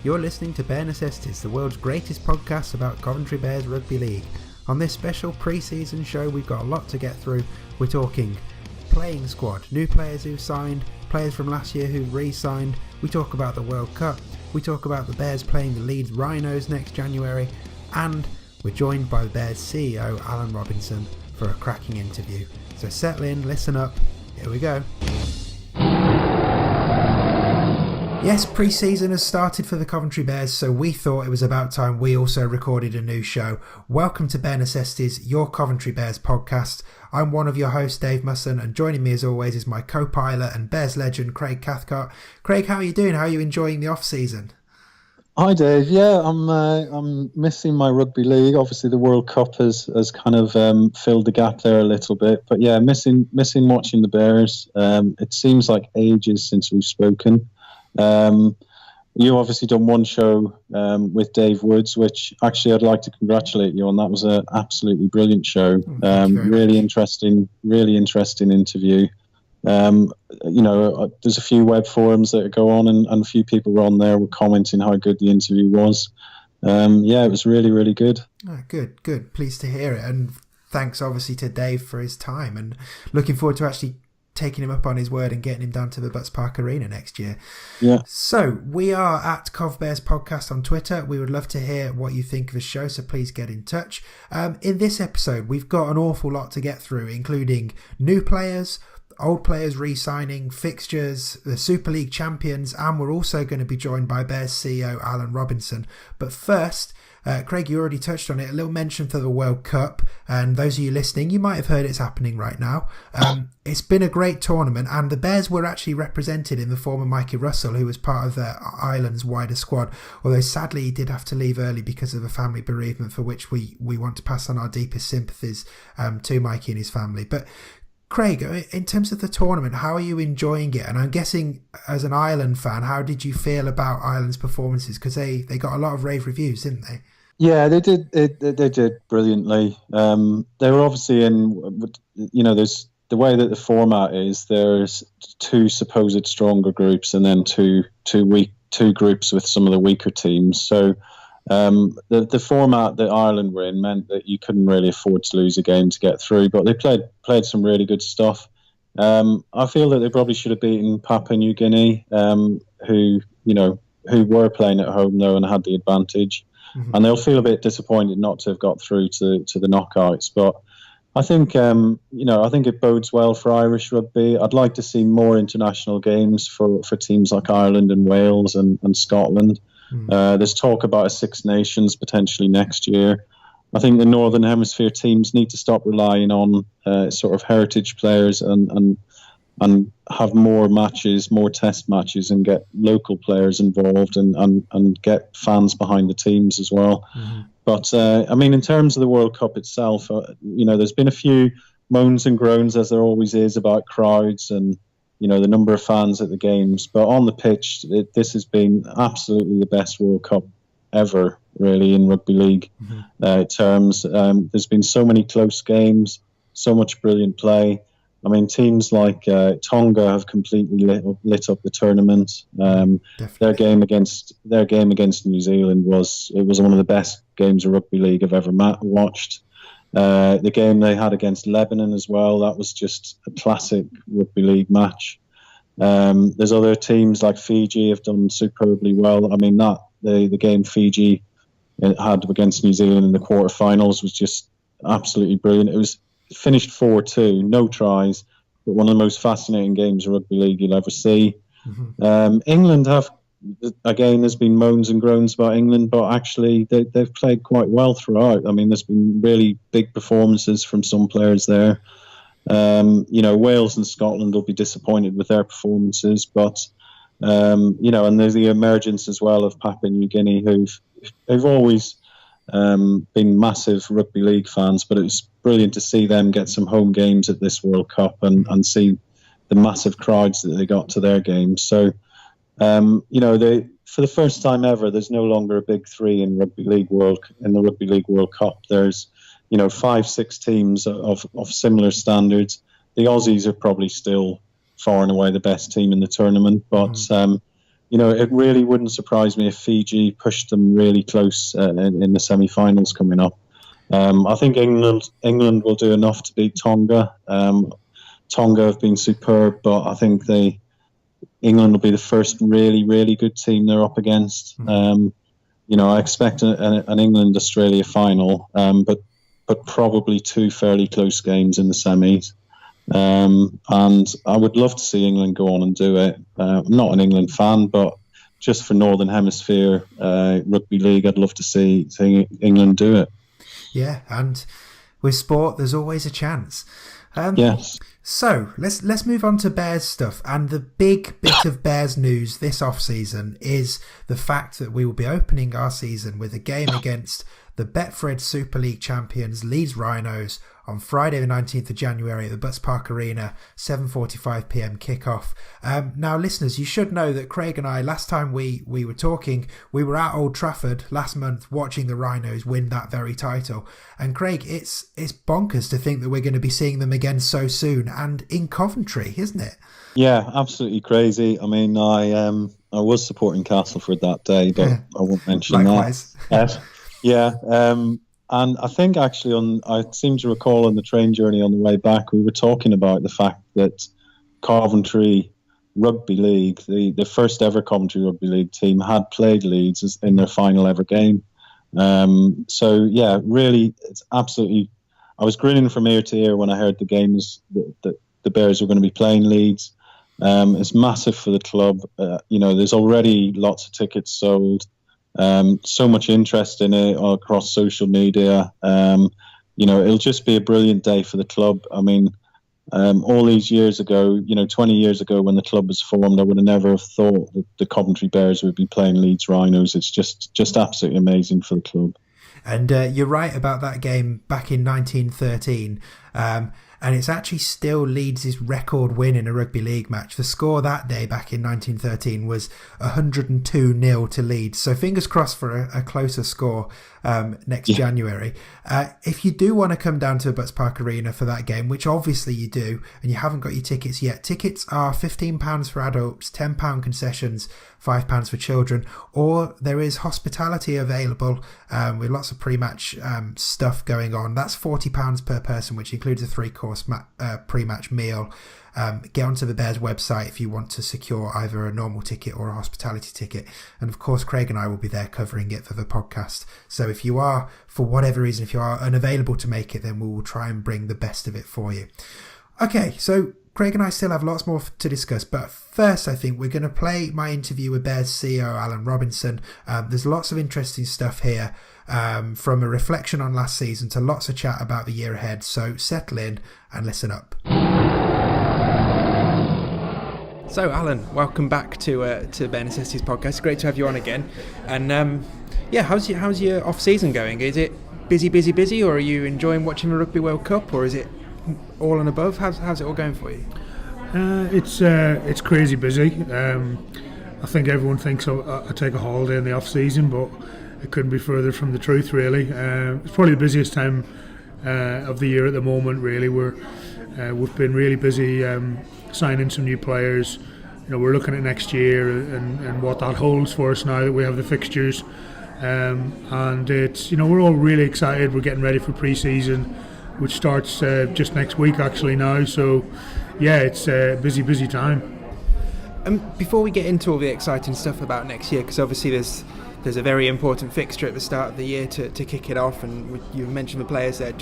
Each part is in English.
You're listening to Bare Necessities, the world's greatest podcast about Coventry Bears Rugby League. On this special pre-season show, we've got a lot to get through. We're talking playing squad, new players who've signed, players from last year who've re-signed. We talk about the World Cup. We talk about the Bears playing the Leeds Rhinos next January. And we're joined by the Bears CEO, Alan Robinson, for a cracking interview. So settle in, listen up. Here we go. Yes, pre-season has started for the Coventry Bears, so we thought it was about time we also recorded a new show. Welcome to Bare Necessities, your Coventry Bears podcast. I'm one of your hosts, Dave Musson, and joining me as always is my co-pilot and Bears legend, Craig Cathcart. Craig, how are you doing? How are you enjoying the off-season? Hi, Dave. Yeah, I'm missing my rugby league. Obviously, the World Cup has kind of filled the gap there a little bit. But yeah, missing watching the Bears. It seems like ages since we've spoken. You obviously done one show with Dave Woods, which actually I'd like to congratulate you on. That was an absolutely brilliant show. Really interesting interview. There's a few web forums that go on, and a few people were on there were commenting how good the interview was. It was really, really good. Oh, good. Pleased to hear it. And thanks obviously to Dave for his time, and looking forward to actually taking him up on his word and getting him down to the Butts Park Arena next year. Yeah. So we are at Cov Bears Podcast on Twitter. We would love to hear what you think of the show, so please get in touch. In this episode, we've got an awful lot to get through, including new players, old players re-signing, fixtures, the Super League champions, and we're also going to be joined by Bears CEO Alan Robinson. But first, Craig, you already touched on it, a little mention for the World Cup, and those of you listening, you might have heard it's happening right now. It's been a great tournament, and the Bears were actually represented in the form of Mikey Russell, who was part of Ireland's wider squad, although sadly he did have to leave early because of a family bereavement, for which we want to pass on our deepest sympathies to Mikey and his family. But Craig, in terms of the tournament, how are you enjoying it? And I'm guessing, as an Ireland fan, how did you feel about Ireland's performances? Because they got a lot of rave reviews, didn't they? Yeah, they did. They did brilliantly. They were obviously in. There's the way that the format is. There's two supposed stronger groups, and then two groups with some of the weaker teams. So the format that Ireland were in meant that you couldn't really afford to lose a game to get through. But they played some really good stuff. I feel that they probably should have beaten Papua New Guinea, who were playing at home though and had the advantage. Mm-hmm. And they'll feel a bit disappointed not to have got through to the knockouts. But I think it bodes well for Irish rugby. I'd like to see more international games for teams like Ireland and Wales and Scotland. Mm-hmm. There's talk about a Six Nations potentially next year. I think the Northern Hemisphere teams need to stop relying on sort of heritage players and have more matches, more test matches, and get local players involved and get fans behind the teams as well. Mm-hmm. But in terms of the World Cup itself, there's been a few moans and groans, as there always is, about crowds and the number of fans at the games. But on the pitch, this has been absolutely the best World Cup ever, really, in rugby league terms. There's been so many close games, so much brilliant play. Teams like Tonga have completely lit up the tournament. Their game against New Zealand was one of the best games of rugby league I've ever watched. The game they had against Lebanon as well, that was just a classic rugby league match. There's other teams like Fiji have done superbly well. The game Fiji had against New Zealand in the quarterfinals was just absolutely brilliant. It was finished 4-2, no tries, but one of the most fascinating games of rugby league you'll ever see. Mm-hmm. England there's been moans and groans about England, but actually they've played quite well throughout. There's been really big performances from some players there. Wales and Scotland will be disappointed with their performances, but and there's the emergence as well of Papua New Guinea, who've always been massive rugby league fans, but it was brilliant to see them get some home games at this World Cup and see the massive crowds that they got to their games. So, for the first time ever, there's no longer a big three in the Rugby League World Cup. There's 5-6 teams of similar standards. The Aussies are probably still far and away the best team in the tournament, but it really wouldn't surprise me if Fiji pushed them really close in the semi-finals coming up. I think England will do enough to beat Tonga. Tonga have been superb, but I think England will be the first really, really good team they're up against. I expect an England-Australia final, but probably two fairly close games in the semis. And I would love to see England go on and do it. I'm not an England fan, but just for Northern Hemisphere Rugby League, I'd love to see England do it. Yeah, and with sport, there's always a chance. Yes. So let's move on to Bears stuff. And the big bit of Bears news this off-season is the fact that we will be opening our season with a game against the Betfred Super League champions Leeds Rhinos on Friday the 19th of January at the Butts Park Arena, 7:45pm kickoff. Now, listeners, you should know that Craig and I, last time we were talking, we were at Old Trafford last month watching the Rhinos win that very title. And Craig, it's bonkers to think that we're going to be seeing them again so soon and in Coventry, isn't it? Yeah, absolutely crazy. I mean, I was supporting Castleford that day, but I won't mention Likewise. that. Yeah, and I think actually I seem to recall on the train journey on the way back, we were talking about the fact that Coventry Rugby League, the first ever Coventry Rugby League team, had played Leeds in their final ever game. So yeah, really, it's absolutely. I was grinning from ear to ear when I heard the games that the Bears were going to be playing Leeds. It's massive for the club. There's already lots of tickets sold. So much interest in it across social media. It'll just be a brilliant day for the club. I mean, all these years ago, 20 years ago when the club was formed, I would have never have thought that the Coventry Bears would be playing Leeds Rhinos. It's just absolutely amazing for the club. And you're right about that game back in 1913. And it's actually still Leeds' record win in a rugby league match. The score that day back in 1913 was 102-0 to Leeds. So fingers crossed for a closer score next January. If you do want to come down to Butts Park Arena for that game, which obviously you do, and you haven't got your tickets yet, tickets are £15 for adults, £10 concessions, £5 for children, or there is hospitality available with lots of pre-match stuff going on. That's £40 per person, which includes a 3-course pre-match meal. Get onto the Bears website if you want to secure either a normal ticket or a hospitality ticket. And of course, Craig and I will be there covering it for the podcast. So if you are, for whatever reason, if you are unavailable to make it, then we will try and bring the best of it for you. Okay, so Craig and I still have lots more to discuss, but first I think we're going to play my interview with Bears CEO Alan Robinson. There's lots of interesting stuff here, from a reflection on last season to lots of chat about the year ahead, so settle in and listen up. So Alan, welcome back to Bear Necessities podcast. Great to have you on again. And how's your off season going? Is it busy, or are you enjoying watching the Rugby World Cup, or is it all and above? How's it all going for you? It's crazy busy. I think everyone thinks I take a holiday in the off season, but it couldn't be further from the truth, really. It's probably the busiest time of the year at the moment, really. We've been really busy signing some new players. We're looking at next year and what that holds for us now that we have the fixtures. And it's, we're all really excited. We're getting ready for pre-season, which starts just next week actually now. So yeah, it's a busy time. Before we get into all the exciting stuff about next year, because obviously there's a very important fixture at the start of the year to kick it off, and you mentioned the players there.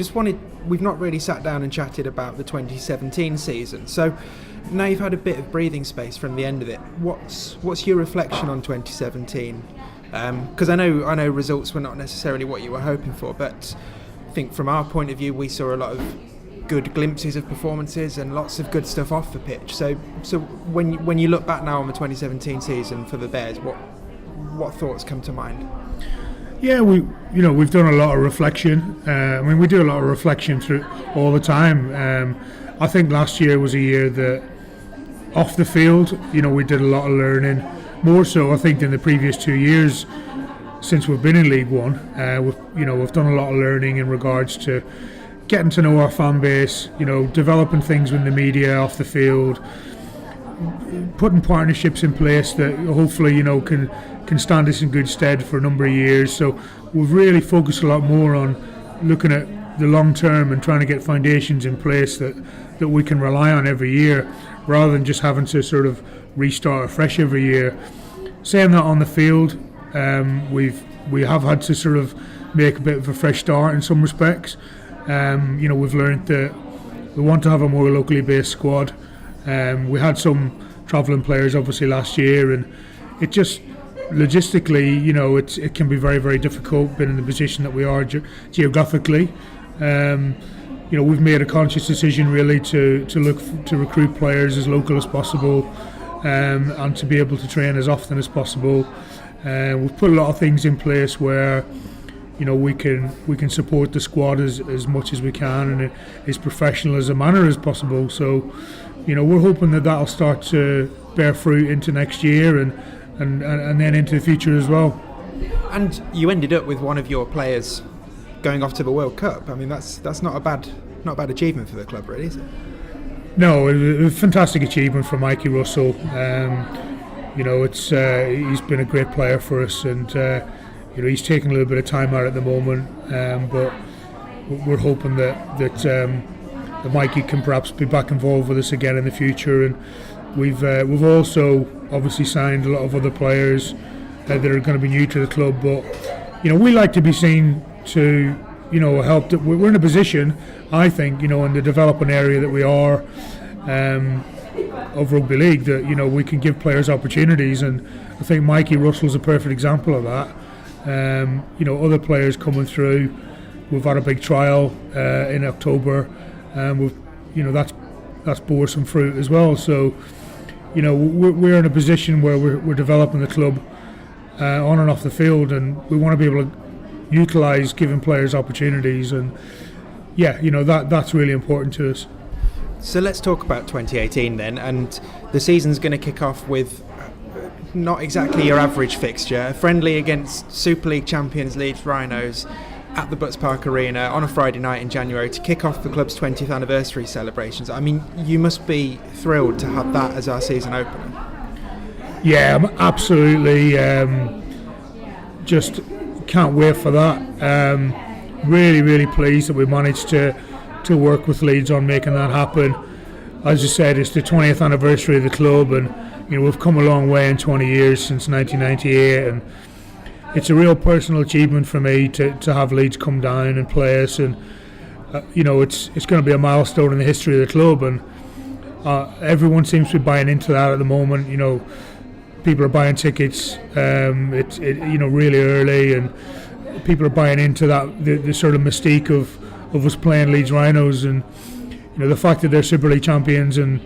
We've not really sat down and chatted about the 2017 season. So now you've had a bit of breathing space from the end of it. What's your reflection on 2017? Because I know results were not necessarily what you were hoping for, but I think from our point of view, we saw a lot of good glimpses of performances and lots of good stuff off the pitch. So when you look back now on the 2017 season for the Bears, what thoughts come to mind? Yeah, we've done a lot of reflection. We do a lot of reflection through all the time. I think last year was a year that off the field, we did a lot of learning. More so, I think, than the previous 2 years since we've been in League One. We've done a lot of learning in regards to getting to know our fan base. Developing things with the media off the field. putting partnerships in place that hopefully, can stand us in good stead for a number of years. So we've really focused a lot more on looking at the long term and trying to get foundations in place that we can rely on every year, rather than just having to sort of restart afresh every year. Saying that, on the field, we have had to sort of make a bit of a fresh start in some respects. We've learned that we want to have a more locally based squad. We had some travelling players obviously last year, and it just logistically, it can be very, very difficult being in the position that we are geographically. We've made a conscious decision really to look to recruit players as local as possible, and to be able to train as often as possible. We've put a lot of things in place where we can support the squad as much as we can, and as professional as a manner as possible. So we're hoping that that'll start to bear fruit into next year and then into the future as well. And you ended up with one of your players going off to the World Cup. I mean, that's not a bad achievement for the club, really, is it? No, it was a fantastic achievement for Mikey Russell. He's been a great player for us, and he's taking a little bit of time out at the moment, but we're hoping that Mikey can perhaps be back involved with us again in the future. And we've also obviously signed a lot of other players that are going to be new to the club, but we like to be seen to help. We're in a position, I think, in the developing area that we are of rugby league, that we can give players opportunities, and I think Mikey Russell's a perfect example of that. Other players coming through. We've had a big trial in October, and that's bore some fruit as well. So we're in a position where we're developing the club on and off the field, and we want to be able to utilise giving players opportunities, and that's really important to us. So let's talk about 2018 then, and the season's going to kick off with not exactly your average fixture, a friendly against Super League champions Leeds Rhinos at the Butts Park Arena on a Friday night in January to kick off the club's 20th anniversary celebrations. I mean, you must be thrilled to have that as our season opener. Yeah, I'm absolutely just can't wait for that. Really, really pleased that we managed to work with Leeds on making that happen. As you said, it's the 20th anniversary of the club, and we've come a long way in 20 years since 1998, and it's a real personal achievement for me to have Leeds come down and play us, and it's going to be a milestone in the history of the club, and everyone seems to be buying into that at the moment. People are buying tickets it's really early, and people are buying into that the sort of mystique of us playing Leeds Rhinos, and the fact that they're Super League champions and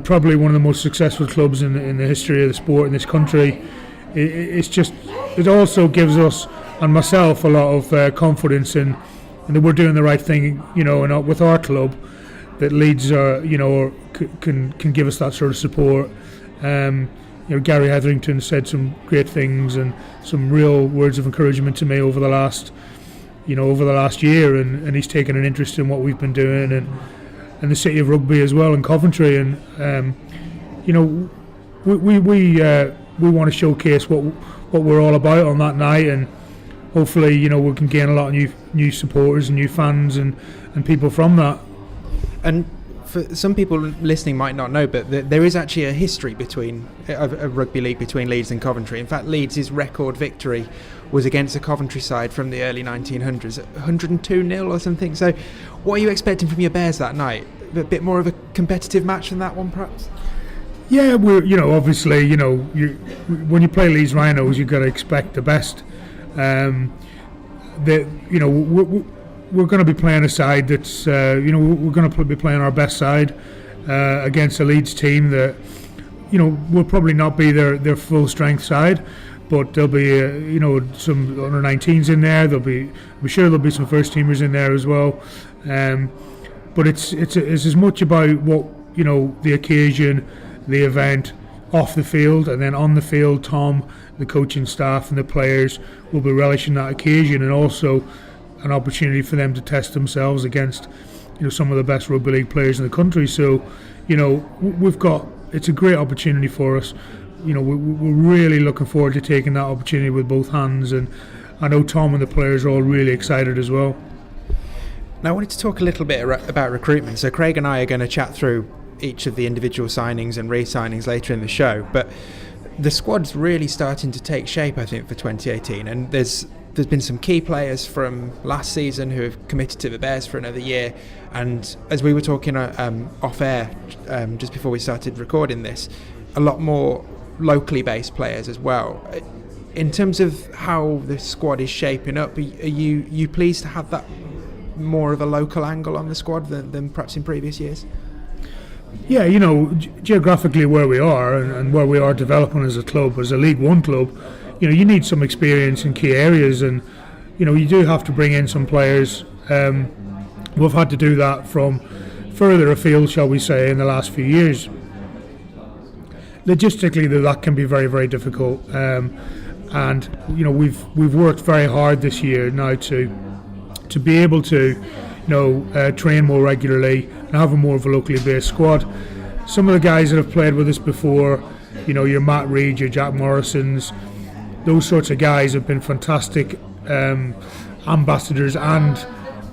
probably one of the most successful clubs in the history of the sport in this country. It also gives us and myself a lot of confidence in that we're doing the right thing, and with our club, that Leeds are, can give us that sort of support. Gary Hetherington said some great things and some real words of encouragement to me over the last year, and he's taken an interest in what we've been doing, and the City of Rugby as well in Coventry, and we want to showcase what we're all about on that night, and hopefully we can gain a lot of new supporters and new fans and people from that. And for some people listening might not know, but there is actually a history of rugby league between Leeds and Coventry. In fact, Leeds' record victory was against a Coventry side from the early 1900s, 102-0 or something. So what are you expecting from your Bears that night? A bit more of a competitive match than that one, perhaps? Yeah, we're obviously when you play Leeds Rhinos, you've got to expect the best. We're going to be playing a side that's we're going to be playing our best side against a Leeds team that will probably not be their full strength side, but there'll be some under 19s in there. I'm sure there'll be some first teamers in there as well. But it's as much about what the occasion, the event, off the field, and then on the field, Tom, the coaching staff, and the players will be relishing that occasion, and also an opportunity for them to test themselves against some of the best rugby league players in the country. So we've got it's a great opportunity for us. We're really looking forward to taking that opportunity with both hands, and I know Tom and the players are all really excited as well. Now I wanted to talk a little bit about recruitment. So Craig and I are going to chat through each of the individual signings and re-signings later in the show, but the squad's really starting to take shape, I think, for 2018, and there's been some key players from last season who have committed to the Bears for another year, and as we were talking off air just before we started recording this, a lot more locally based players as well. In terms of how the squad is shaping up, are you pleased to have that more of a local angle on the squad than perhaps in previous years? Yeah, geographically where we are and where we are developing as a club, as a League One club, you need some experience in key areas, and you do have to bring in some players. We've had to do that from further afield, shall we say, in the last few years. Logistically, that can be very, very difficult, and we've worked very hard this year now to be able to train more regularly and have a more of a locally based squad. Some of the guys that have played with us before, your Matt Reid, your Jack Morrisons, those sorts of guys have been fantastic ambassadors and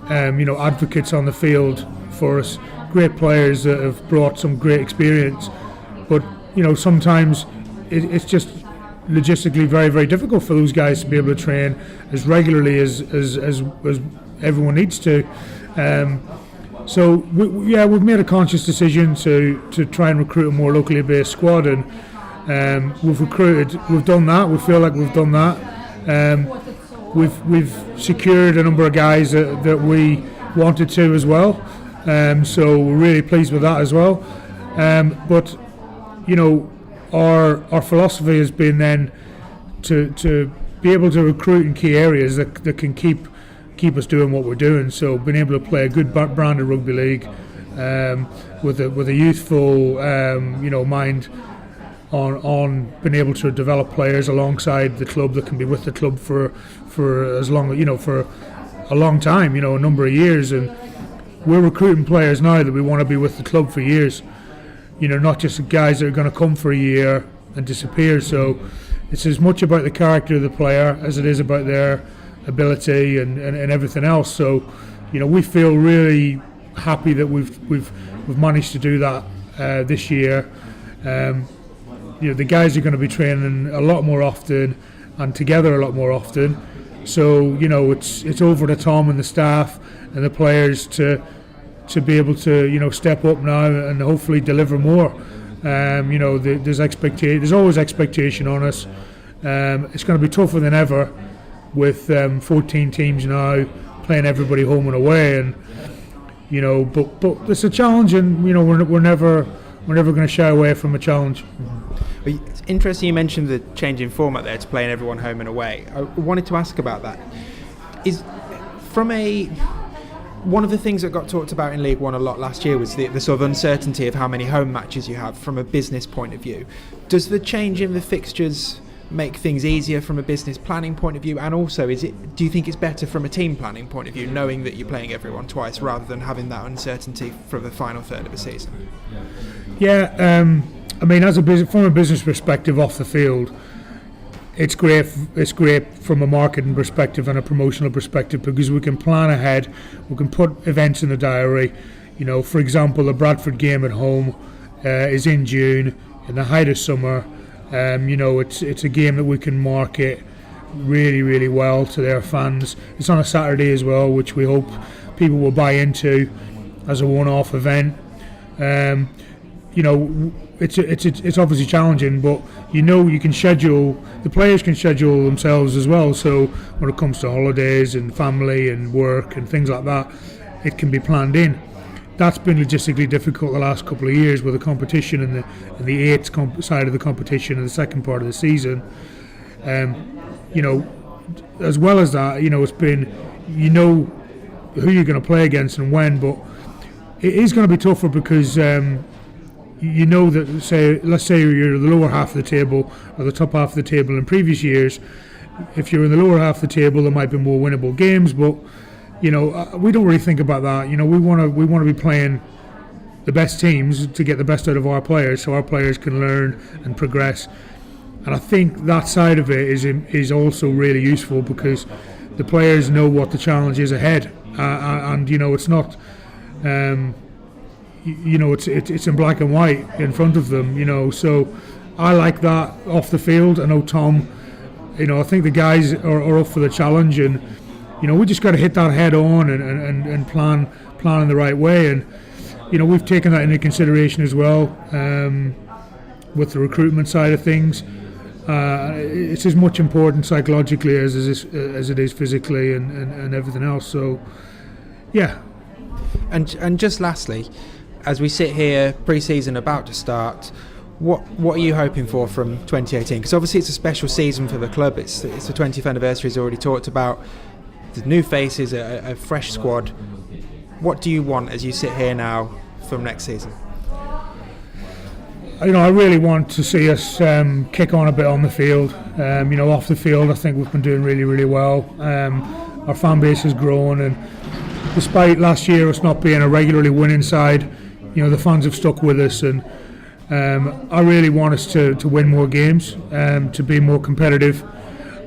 advocates on the field for us. Great players that have brought some great experience, but sometimes it's just logistically very, very difficult for those guys to be able to train as regularly as everyone needs to. So we've made a conscious decision to try and recruit a more locally based squad, and we've done that. We feel like we've done that. We've secured a number of guys that we wanted to as well, so we're really pleased with that as well. But our philosophy has been then to be able to recruit in key areas that can keep us doing what we're doing. So being able to play a good brand of rugby league with a youthful mind on being able to develop players alongside the club that can be with the club for as long for a long time, a number of years. And we're recruiting players now that we want to be with the club for years, not just guys that are going to come for a year and disappear. So it's as much about the character of the player as it is about their ability and everything else. So we feel really happy that we've managed to do that this year. The guys are going to be training a lot more often and together a lot more often. So it's over to Tom and the staff and the players to be able to step up now and hopefully deliver more. There's always expectation on us. It's going to be tougher than ever with 14 teams now playing everybody home and away, and but it's a challenge, and we're never going to shy away from a challenge. It's interesting you mentioned the change in format there to playing everyone home and away. I wanted to ask about that. Is one of the things that got talked about in League One a lot last year was the sort of uncertainty of how many home matches you have from a business point of view. Does the change in the fixtures make things easier from a business planning point of view, and also do you think it's better from a team planning point of view, knowing that you're playing everyone twice rather than having that uncertainty for the final third of a season? Yeah, I mean, from a business perspective off the field, it's great from a marketing perspective and a promotional perspective, because we can plan ahead, we can put events in the diary. For example, the Bradford game at home is in June, in the height of summer. It's a game that we can market really, really well to their fans. It's on a Saturday as well, which we hope people will buy into as a one-off event. It's obviously challenging, but you can schedule, the players can schedule themselves as well. So when it comes to holidays and family and work and things like that, it can be planned in. That's been logistically difficult the last couple of years with the competition and the eighth side of the competition in the second part of the season. As well as that, it's been, who you're going to play against and when, but it is going to be tougher because that, let's say you're the lower half of the table or the top half of the table in previous years. If you're in the lower half of the table, there might be more winnable games, but we don't really think about that. We want to be playing the best teams to get the best out of our players, so our players can learn and progress. And I think that side of it is also really useful, because the players know what the challenge is ahead, and it's not, it's in black and white in front of them. So I like that off the field. I know Tom. I think the guys are up for the challenge, and we just got to hit that head on and plan in the right way. And we've taken that into consideration as well with the recruitment side of things. It's as much important psychologically as it is physically and everything else. So, yeah. And just lastly, as we sit here, pre-season about to start, what are you hoping for from 2018? Because obviously it's a special season for the club. It's the 20th anniversary, as already talked about. The new faces, a fresh squad. What do you want as you sit here now from next season? I really want to see us kick on a bit on the field. Off the field, I think we've been doing really, really well. Our fan base has grown, and despite last year us not being a regularly winning side, the fans have stuck with us, and I really want us to win more games, to be more competitive,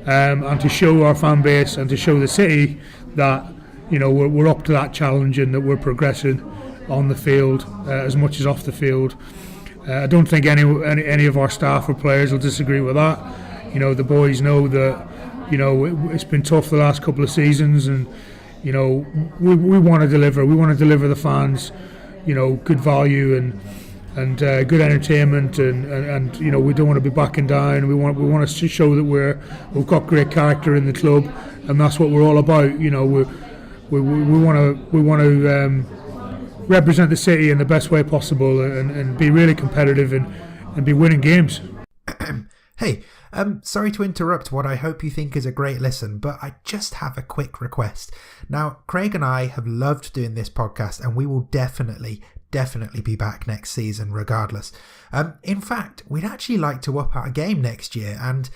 and to show our fan base and to show the city that we're up to that challenge and that we're progressing on the field as much as off the field. I don't think any of our staff or players will disagree with that. The boys know that it's been tough the last couple of seasons, and we want to deliver. We want to deliver the fans good value and good entertainment, and we don't want to be backing down. We want to show that we've got great character in the club, and that's what we're all about. We want to represent the city in the best way possible, and be really competitive and be winning games. Hey, sorry to interrupt what I hope you think is a great listen, but I just have a quick request. Now, Craig and I have loved doing this podcast, and we will definitely be back next season regardless. In fact, we'd actually like to up our game next year and,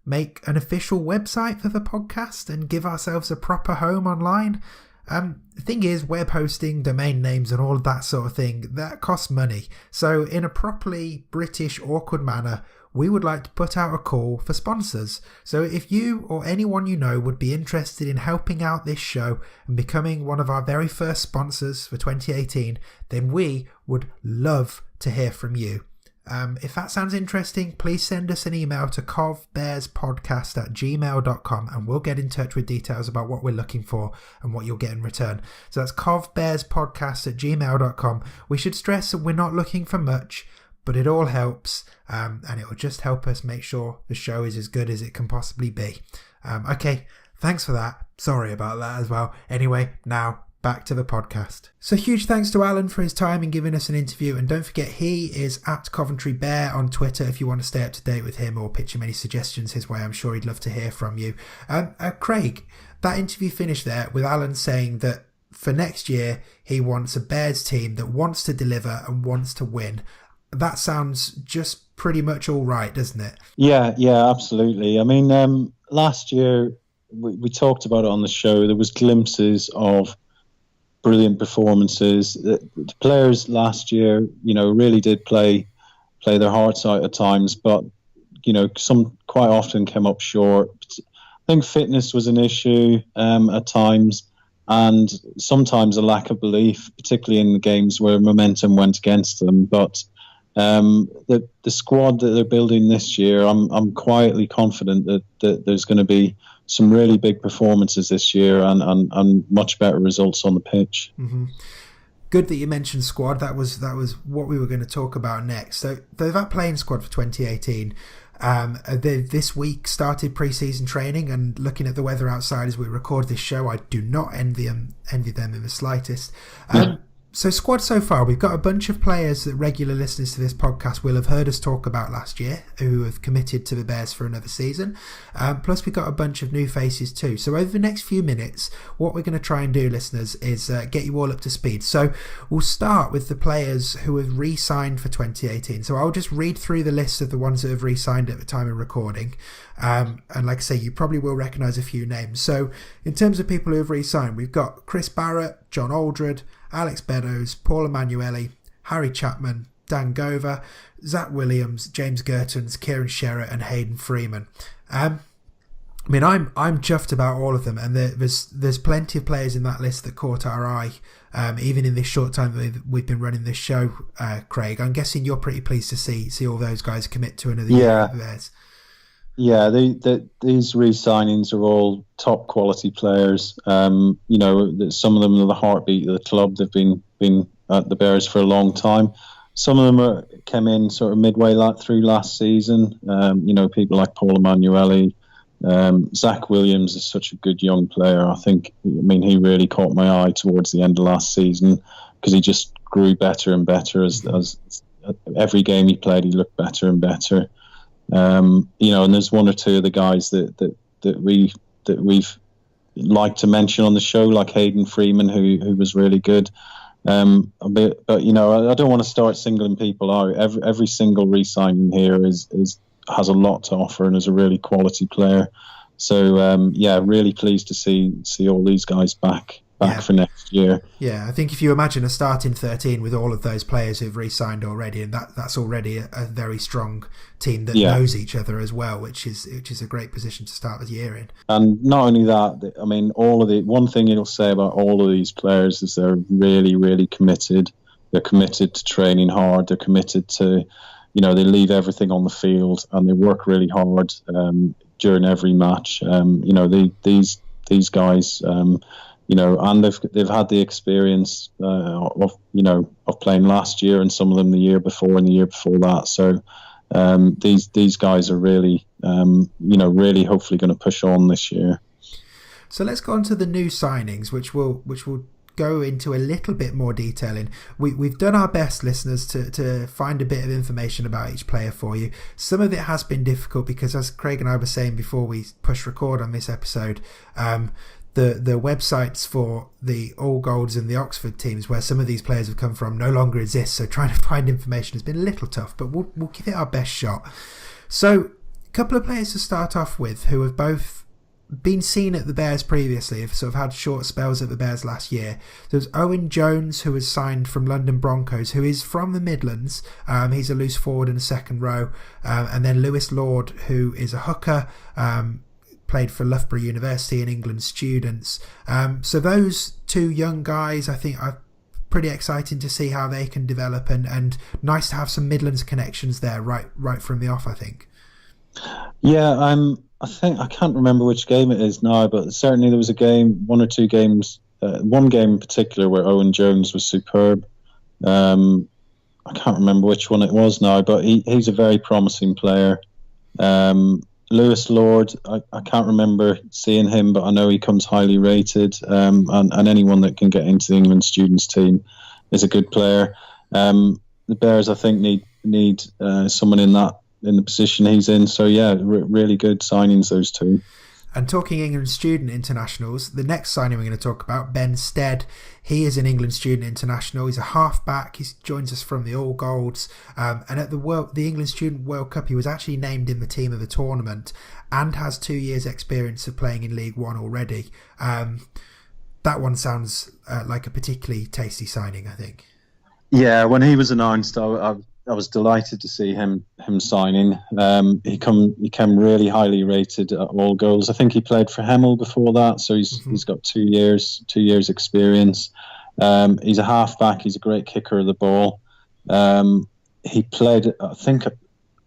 make an official website for the podcast and give ourselves a proper home online. The thing is, web hosting, domain names and all of that sort of thing, that costs money. So in a properly British awkward manner, we would like to put out a call for sponsors. So if you or anyone would be interested in helping out this show and becoming one of our very first sponsors for 2018, then we would love to hear from you. If that sounds interesting, please send us an email to covbearspodcast@gmail.com and we'll get in touch with details about what we're looking for and what you'll get in return. So that's covbearspodcast@gmail.com. We should stress that we're not looking for much, but it all helps, and it will just help us make sure the show is as good as it can possibly be. Okay, thanks for that. Sorry about that as well. Anyway, now back to the podcast. So huge thanks to Alan for his time in giving us an interview, and don't forget he is at Coventry Bear on Twitter if you want to stay up to date with him or pitch him any suggestions his way. I'm sure he'd love to hear from you. Craig, that interview finished there with Alan saying that for next year he wants a Bears team that wants to deliver and wants to win. That sounds just pretty much all right, doesn't it? Yeah, absolutely. I mean, last year we talked about it on the show. There was glimpses of brilliant performances. The players last year, really did play their hearts out at times, but some quite often came up short. I think fitness was an issue at times, and sometimes a lack of belief, particularly in the games where momentum went against them. But the squad that they're building this year, I'm quietly confident that there's going to be some really big performances this year and much better results on the pitch. Mm-hmm. Good that you mentioned squad. That was what we were going to talk about next. So that playing squad for 2018, they've this week started pre-season training, and looking at the weather outside as we record this show, I do not envy them in the slightest. So squad so far, we've got a bunch of players that regular listeners to this podcast will have heard us talk about last year who have committed to the Bears for another season. Plus we've got a bunch of new faces too. So over the next few minutes, what we're going to try and do, listeners, is get you all up to speed. So we'll start with the players who have re-signed for 2018. So I'll just read through the list of the ones that have re-signed at the time of recording. And like I say, you probably will recognise a few names. So in terms of people who have re-signed, we've got Chris Barrett, John Aldred, Alex Beddoes, Paul Emanuele, Harry Chapman, Dan Gover, Zach Williams, James Gertens, Kieran Sherratt and Hayden Freeman. I mean, I'm chuffed about all of them, and there's plenty of players in that list that caught our eye, even in this short time that we've been running this show, Craig. I'm guessing you're pretty pleased to see all those guys commit to another year of theirs. Yeah, these re-signings are all top quality players. Some of them are the heartbeat of the club. They've been at the Bears for a long time. Some of them came in sort of midway through last season. People like Paul Emanuele. Zach Williams is such a good young player. He really caught my eye towards the end of last season because he just grew better and better as every game he played, he looked better and better. And there's one or two of the guys that we've liked to mention on the show, like Hayden Freeman, who was really good. But I don't want to start singling people out. Every single re-signing here has a lot to offer and is a really quality player. So really pleased to see all these guys back for next year. Yeah, I think if you imagine a starting 13 with all of those players who've re-signed already, and that's already a very strong team that knows each other as well, which is a great position to start the year in. And not only that, I mean, one thing you'll say about all of these players is they're really, really committed. They're committed to training hard. They're committed to, they leave everything on the field and they work really hard during every match. These guys. And they've had the experience of playing last year and some of them the year before and the year before that. So these guys are really really hopefully going to push on this year. So let's go on to the new signings, which we'll go into a little bit more detail in. We've done our best, listeners, to find a bit of information about each player for you. Some of it has been difficult because, as Craig and I were saying before we push record on this episode, the websites for the All Golds and the Oxford teams, where some of these players have come from, no longer exist. So trying to find information has been a little tough, but we'll give it our best shot. So a couple of players to start off with who have both been seen at the Bears previously, have sort of had short spells at the Bears last year. There's Owen Jones, who was signed from London Broncos, who is from the Midlands. He's a loose forward in the second row. And then Lewis Lord, who is a hooker, played for Loughborough University and England students. So those two young guys, I think, are pretty exciting to see how they can develop, and nice to have some Midlands connections there right from the off, I think. Yeah, I can't remember which game it is now, but certainly there was a game, one or two games, one game in particular where Owen Jones was superb. I can't remember which one it was now, but he's a very promising player. Lewis Lord, I can't remember seeing him, but I know he comes highly rated, and anyone that can get into the England students team is a good player. The Bears, I think, need someone in the position he's in. So yeah, really good signings, those two. And talking England student internationals, the next signing we're going to talk about, Ben Stead. He is an England student international. He's a half-back. He joins us from the All Golds. And at the England Student World Cup, he was actually named in the team of the tournament and has 2 years' experience of playing in League One already. That one sounds like a particularly tasty signing, I think. Yeah, when he was announced, I was delighted to see him signing. He came really highly rated at all goals. I think he played for Hemel before that, so he's got 2 years experience. He's a halfback. He's a great kicker of the ball. He played.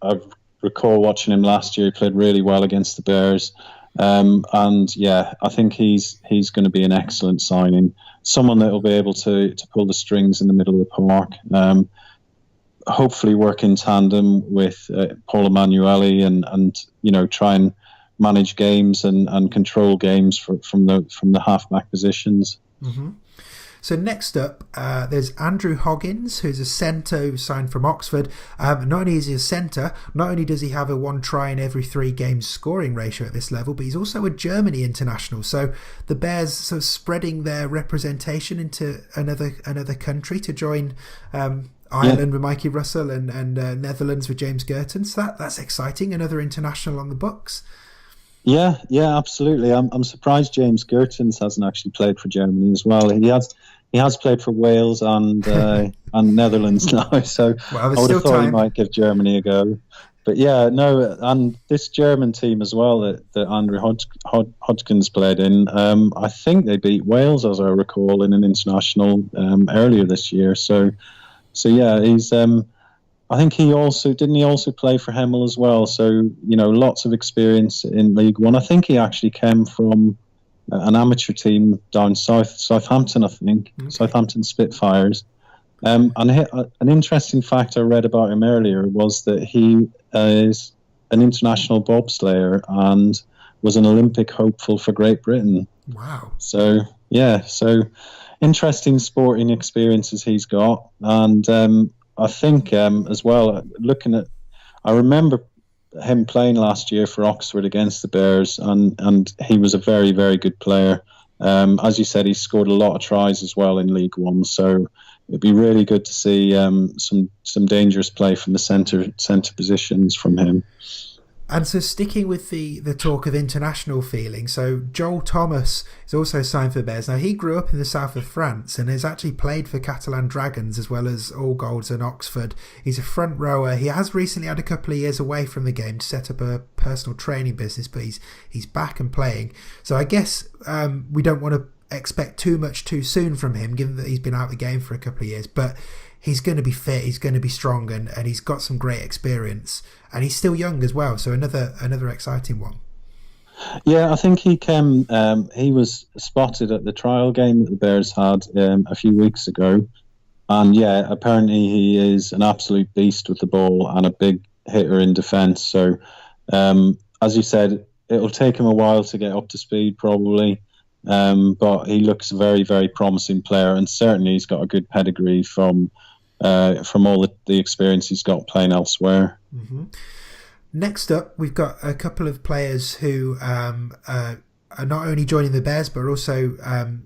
I recall watching him last year. He played really well against the Bears. And yeah, I think he's going to be an excellent signing. Someone that will be able to pull the strings in the middle of the park. Hopefully work in tandem with Paul Emanuele and try and manage games and control games from the halfback positions. Mm-hmm. So next up, there's Andrew Hoggins, who's a centre who signed from Oxford. Not only is he a centre, not only does he have a 1 try in every 3 games scoring ratio at this level, but he's also a Germany international. So the Bears sort of spreading their representation into another country to join Ireland with Mikey Russell and Netherlands with James Gertens. So that's exciting. Another international on the books. Yeah, absolutely. I'm surprised James Gertens hasn't actually played for Germany as well. he has played for Wales and Netherlands now, so Well, I would have thought he might give Germany a go. But yeah, no, and this German team as well that Andrew Hodgkins played in, I think they beat Wales, as I recall, in an international earlier this year. So yeah, he's. I think he also play for Hemel as well. So lots of experience in League One. I think he actually came from an amateur team down south, Southampton. I think Southampton Spitfires. And an interesting fact I read about him earlier was that he is an international bobslayer and was an Olympic hopeful for Great Britain. Wow. So interesting sporting experiences he's got. And I think as well, I remember him playing last year for Oxford against the Bears, and he was a very, very good player. As you said, he scored a lot of tries as well in League One, so it'd be really good to see some dangerous play from the centre positions from him. And so sticking with the talk of international feeling, so Joel Thomas is also signed for the Bears. Now, he grew up in the south of France and has actually played for Catalan Dragons as well as All Golds and Oxford. He's a front rower. He has recently had a couple of years away from the game to set up a personal training business, but he's back and playing. So I guess we don't want to expect too much too soon from him, given that he's been out of the game for a couple of years. But he's going to be fit, he's going to be strong, and he's got some great experience. And he's still young as well, so another exciting one. Yeah, I think he came. He was spotted at the trial game that the Bears had a few weeks ago, and yeah, apparently he is an absolute beast with the ball and a big hitter in defence. So, as you said, it'll take him a while to get up to speed, probably, but he looks a very, very promising player, and certainly he's got a good pedigree from all the experience he's got playing elsewhere. Mm-hmm. Next up, we've got a couple of players who are not only joining the Bears but are also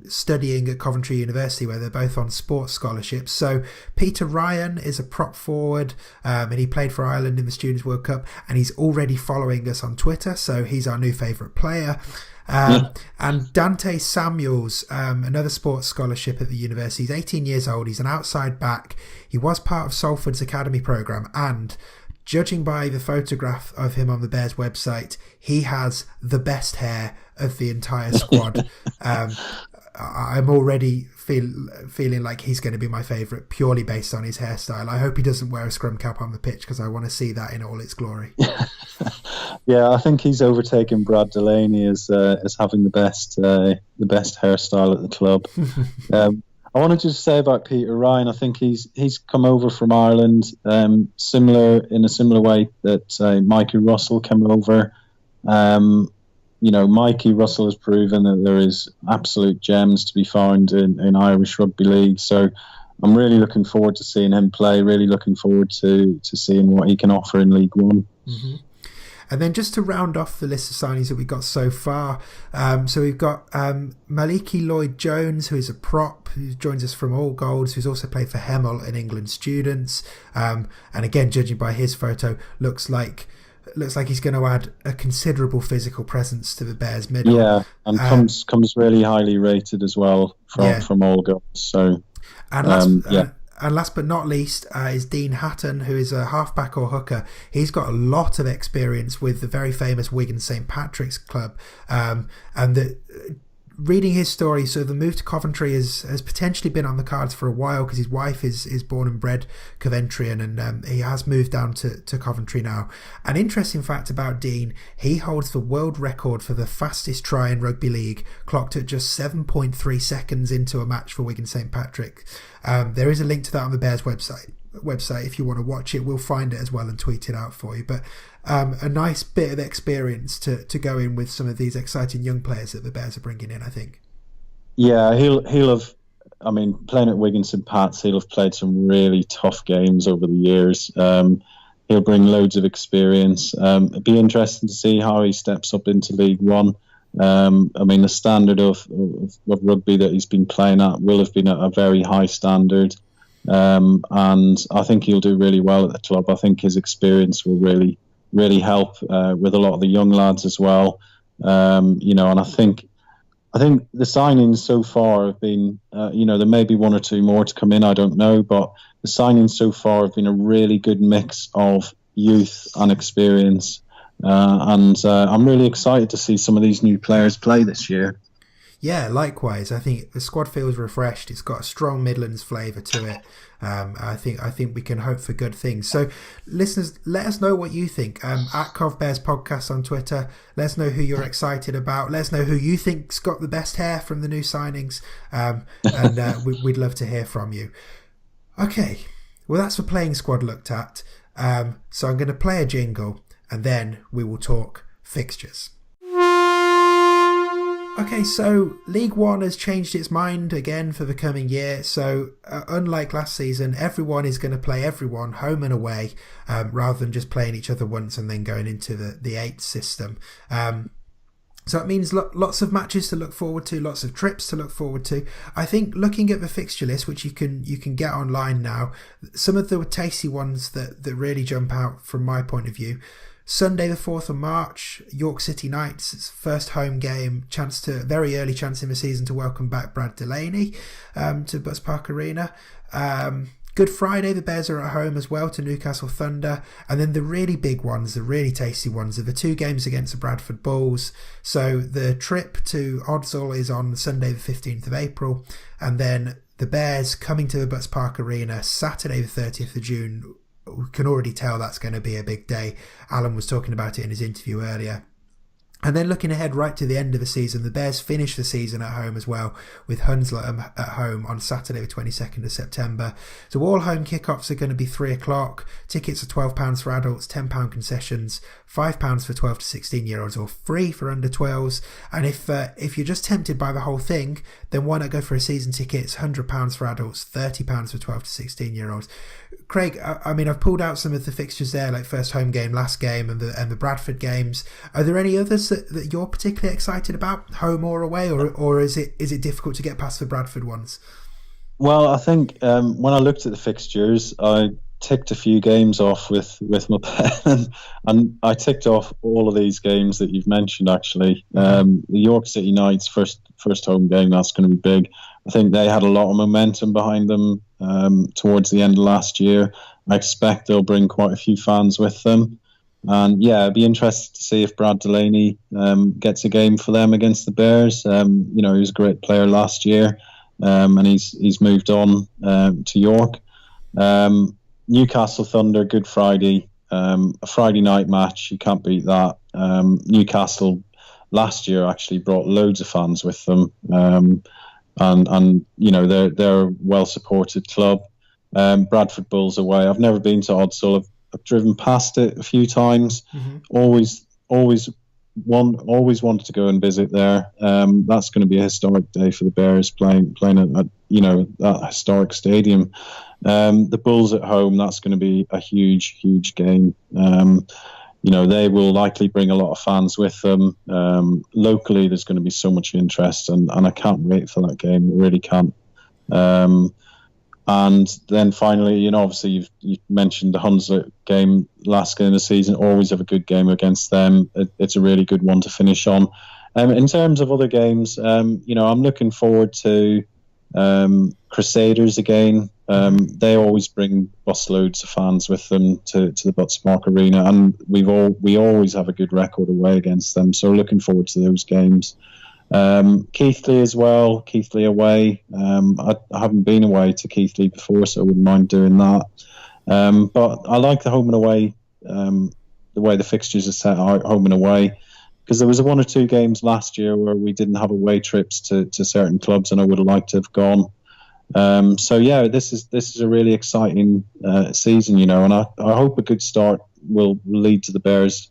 studying at Coventry University, where they're both on sports scholarships. So Peter Ryan is a prop forward, and he played for Ireland in the Students' World Cup, and he's already following us on Twitter, so he's our new favourite player. And Dante Samuels, another sports scholarship at the university. He's 18 years old. He's an outside back. He was part of Salford's academy programme, and judging by the photograph of him on the Bears website, he has the best hair of the entire squad. I'm already feeling like he's going to be my favourite purely based on his hairstyle. I hope he doesn't wear a scrum cap on the pitch, because I want to see that in all its glory. Yeah, I think he's overtaken Brad Delaney as having the best hairstyle at the club. I want to just say about Peter Ryan, I think he's come over from Ireland in a similar way that Mikey Russell came over. Mikey Russell has proven that there is absolute gems to be found in Irish Rugby League. So I'm really looking forward to seeing him play, really looking forward to seeing what he can offer in League One. Mm-hmm. And then just to round off the list of signings that we've got so far, so we've got Maliki Lloyd-Jones, who is a prop, who joins us from All Golds, who's also played for Hemel and England Students. And again, judging by his photo, looks like he's going to add a considerable physical presence to the Bears middle. Yeah, and comes really highly rated as well from All Golds. So, and last but not least is Dean Hatton, who is a halfback or hooker. He's got a lot of experience with the very famous Wigan St Patrick's Club, reading his story, so the move to Coventry has potentially been on the cards for a while, because his wife is born and bred Coventrian, and he has moved down to Coventry now. An interesting fact about Dean: he holds the world record for the fastest try in rugby league, clocked at just 7.3 seconds into a match for Wigan St Patrick. There is a link to that on the Bears website. If you want to watch it, we'll find it as well and tweet it out for you. But a nice bit of experience to go in with some of these exciting young players that the Bears are bringing in, I think. Yeah, he'll have. I mean, playing at Wigan St Pat's, he'll have played some really tough games over the years. He'll bring loads of experience. It'd be interesting to see how he steps up into League One. I mean, the standard of rugby that he's been playing at will have been at a very high standard. And I think he'll do really well at the club. I think his experience will really, really help with a lot of the young lads as well. And I think I think the signings so far have been, there may be one or two more to come in, I don't know, but the signings so far have been a really good mix of youth and experience. And I'm really excited to see some of these new players play this year. Yeah, likewise. I think the squad feels refreshed. It's got a strong Midlands flavour to it. I think we can hope for good things. So, listeners, let us know what you think. At Cov Bears Podcast on Twitter. Let us know who you're excited about. Let us know who you think's got the best hair from the new signings. And we'd love to hear from you. Okay, well, that's the playing squad looked at. So I'm going to play a jingle, and then we will talk fixtures. Okay, so League One has changed its mind again for the coming year. So unlike last season, everyone is going to play everyone home and away, rather than just playing each other once and then going into the 8 system. So it means lots of matches to look forward to, lots of trips to look forward to. I think looking at the fixture list, which you can get online now, some of the tasty ones that really jump out from my point of view. Sunday the 4th of March, York City Knights, first home game, very early chance in the season to welcome back Brad Delaney to Butts Park Arena. Good Friday, the Bears are at home as well to Newcastle Thunder. And then the really big ones, the really tasty ones, are the 2 games against the Bradford Bulls. So the trip to Oddsall is on Sunday the 15th of April. And then the Bears coming to the Butts Park Arena Saturday the 30th of June. We can already tell that's going to be a big day. Alan was talking about it in his interview earlier. And then looking ahead right to the end of the season, the Bears finish the season at home as well, with Hunslet at home on Saturday the 22nd of September. So all home kickoffs are going to be 3 o'clock. Tickets are £12 for adults, £10 concessions, £5 for 12 to 16 year olds, or free for under 12s. And if you're just tempted by the whole thing, then why not go for a season ticket? It's £100 for adults, £30 for 12 to 16 year olds. Craig, I mean, I've pulled out some of the fixtures there, like first home game, last game, and the Bradford games. Are there any others that you're particularly excited about, home or away, or is it difficult to get past the Bradford ones? Well, I think when I looked at the fixtures, I ticked a few games off with my pen, and I ticked off all of these games that you've mentioned. Actually, the York City Knights first home game, that's going to be big. I think they had a lot of momentum behind them towards the end of last year. I expect they'll bring quite a few fans with them. And yeah, it'd be interesting to see if Brad Delaney gets a game for them against the Bears. He was a great player last year, and he's moved on to York. Newcastle Thunder, Good Friday, a Friday night match. You can't beat that. Newcastle last year actually brought loads of fans with them. And they're a well supported club. Bradford Bulls away. I've never been to Oddsall. I've driven past it a few times. Mm-hmm. Always wanted to go and visit there. That's going to be a historic day for the Bears playing at that historic stadium. The Bulls at home. That's going to be a huge game. They will likely bring a lot of fans with them. Locally, there's going to be so much interest, and I can't wait for that game. I really can't. And then finally, obviously you've mentioned the Hunslet game, last game of the season. Always have a good game against them. It's a really good one to finish on. In terms of other games, I'm looking forward to Crusaders again. They always bring busloads of fans with them to the Butts Park Arena, and we always have a good record away against them. So looking forward to those games. Keighley as well. Keighley away. I haven't been away to Keighley before, so I wouldn't mind doing that. But I like the home and away, the way the fixtures are set out, home and away, because there was 1 or 2 games last year where we didn't have away trips to certain clubs, and I would have liked to have gone. So yeah, this is a really exciting season, and I hope a good start will lead to the Bears,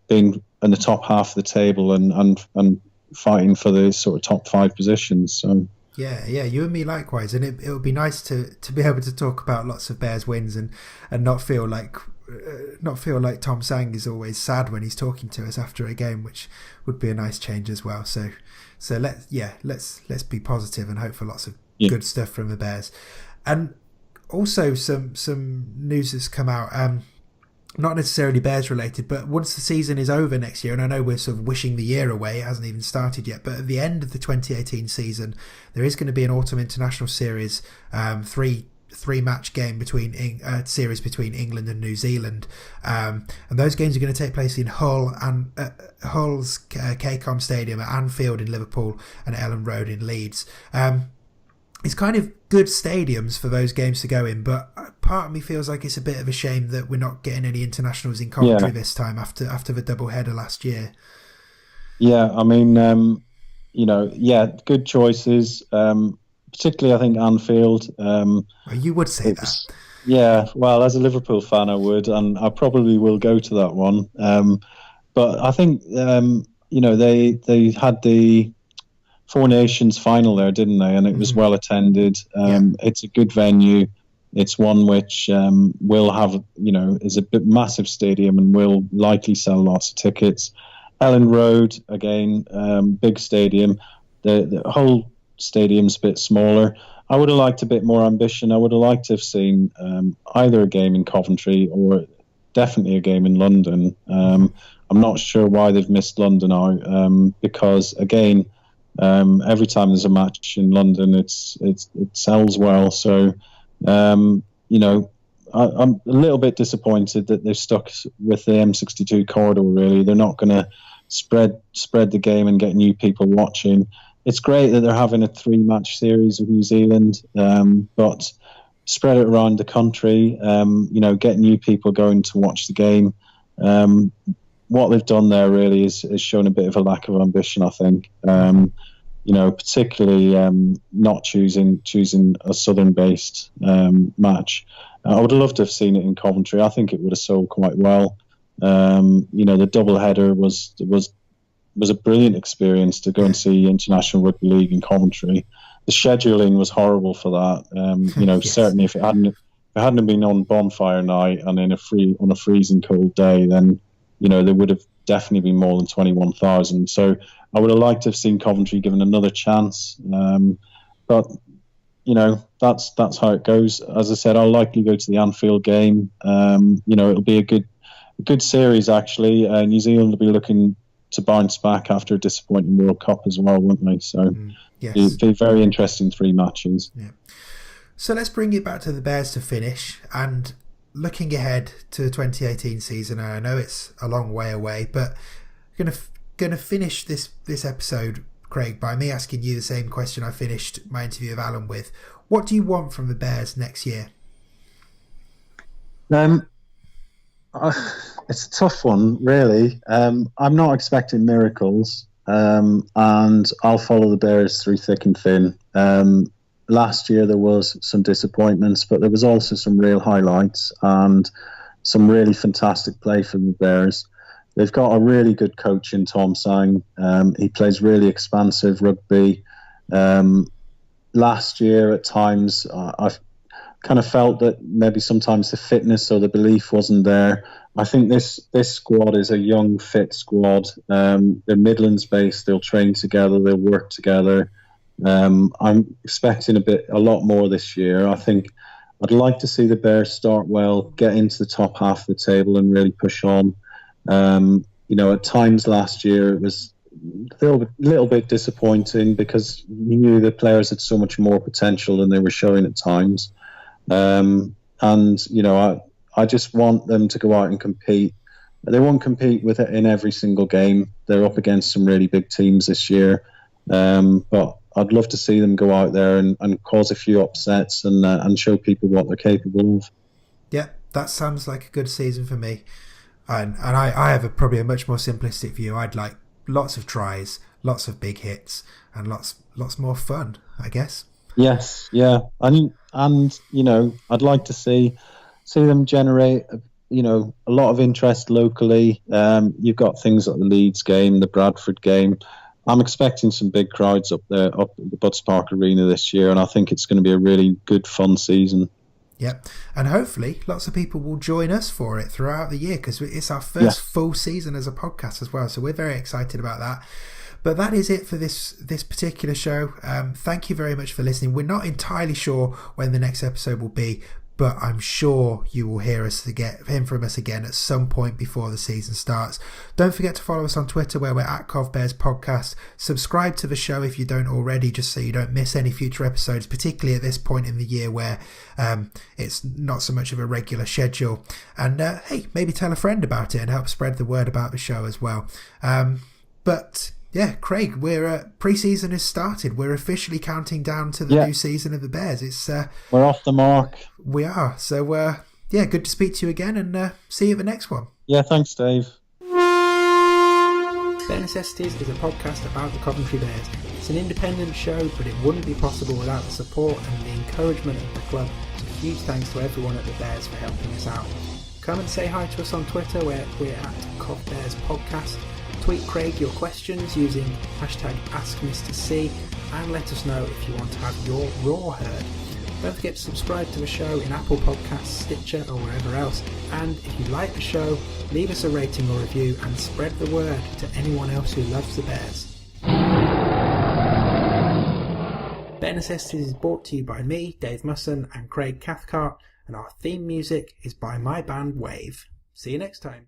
being in the top half of the table and fighting for the sort of top 5 positions. So yeah, you and me likewise, and it would be nice to be able to talk about lots of Bears wins and not feel like Tom Sang is always sad when he's talking to us after a game, which would be a nice change as well. So let's be positive and hope for lots of good stuff from the Bears. And also some news has come out. not necessarily Bears related, but once the season is over next year, and I know we're sort of wishing the year away, it hasn't even started yet, but at the end of the 2018 season, there is going to be an autumn international series, three match game series between England and New Zealand, and those games are going to take place in Hull and Hull's KCOM Stadium at Anfield in Liverpool and Ellen Road in Leeds. It's kind of good stadiums for those games to go in, but part of me feels like it's a bit of a shame that we're not getting any internationals in Coventry this time after the double header last year. Yeah, I mean, good choices. Particularly, I think Anfield. Well, you would say that. Yeah, well, as a Liverpool fan, I would, and I probably will go to that one. But I think they had the Four Nations final there, didn't they? And it was well attended. It's a good venue. It's one which will have, is a massive stadium and will likely sell lots of tickets. Ellen Road, again, big stadium. The whole stadium's a bit smaller. I would have liked a bit more ambition. I would have liked to have seen either a game in Coventry or definitely a game in London. I'm not sure why they've missed London out, because, again, every time there's a match in London, it sells well. So, I'm a little bit disappointed that they've stuck with the M62 corridor. Really, they're not going to spread the game and get new people watching. It's great that they're having a 3-match series with New Zealand, but spread it around the country. Get new people going to watch the game. What they've done there really is shown a bit of a lack of ambition, I think. Particularly not choosing a southern-based match. I would have loved to have seen it in Coventry. I think it would have sold quite well. The double header was a brilliant experience to go and see International Rugby League in Coventry. The scheduling was horrible for that. Yes. Certainly if it hadn't been on bonfire night and on a freezing cold day, then there would have definitely been more than 21,000. So I would have liked to have seen Coventry given another chance. But that's how it goes. As I said, I'll likely go to the Anfield game. It'll be a good series actually. New Zealand will be looking to bounce back after a disappointing World Cup as well, won't they? So yes. It'll be very interesting 3 matches. Yeah. So let's bring it back to the Bears to finish, and looking ahead to the 2018 season. And I know it's a long way away, but I'm going to finish this episode, Craig, by me asking you the same question I finished my interview with Alan with. What do you want from the Bears next year? It's a tough one, really. I'm not expecting miracles, and I'll follow the Bears through thick and thin. Last year there was some disappointments, but there was also some real highlights and some really fantastic play from the Bears. They've got a really good coach in Tom Sang. He plays really expansive rugby. Last year, at times, I've kind of felt that maybe sometimes the fitness or the belief wasn't there. I think this squad is a young, fit squad. They're Midlands based. They'll train together. They'll work together. I'm expecting a lot more this year. I think I'd like to see the Bears start well, get into the top half of the table and really push on. At times last year it was a little bit disappointing because you knew the players had so much more potential than they were showing at times. I just want them to go out and compete. They won't compete with it in every single game. They're up against some really big teams this year. But I'd love to see them go out there and cause a few upsets and show people what they're capable of. Yeah, that sounds like a good season for me. And I have probably a much more simplistic view. I'd like lots of tries, lots of big hits, and lots more fun, I guess. Yes, yeah. And I'd like to see them generate a lot of interest locally. You've got things like the Leeds game, the Bradford game. I'm expecting some big crowds up at the Butts Park Arena this year, and I think it's going to be a really good, fun season. Yep, and hopefully lots of people will join us for it throughout the year because it's our first full season as a podcast as well, so we're very excited about that. But that is it for this particular show. Thank you very much for listening. We're not entirely sure when the next episode will be. but I'm sure you will hear from us again at some point before the season starts. Don't forget to follow us on Twitter, where we're at CovBears Podcast. Subscribe to the show if you don't already, just so you don't miss any future episodes, particularly at this point in the year where it's not so much of a regular schedule. And hey, maybe tell a friend about it and help spread the word about the show as well. But yeah, Craig, we're pre-season has started. We're officially counting down to the new season of the Bears. It's we're off the mark. We are. So good to speak to you again, and see you at the next one. Yeah, thanks, Dave. Bare Necessities is a podcast about the Coventry Bears. It's an independent show, but it wouldn't be possible without the support and the encouragement of the club. So huge thanks to everyone at the Bears for helping us out. Come and say hi to us on Twitter, where we're at CovBearsPodcast. Tweet Craig your questions using hashtag AskMrC, and let us know if you want to have your roar heard. Don't forget to subscribe to the show in Apple Podcasts, Stitcher or wherever else, and if you like the show, leave us a rating or review and spread the word to anyone else who loves the Bears. Bare Necessities is brought to you by me, Dave Musson, and Craig Cathcart, and our theme music is by my band Wave. See you next time.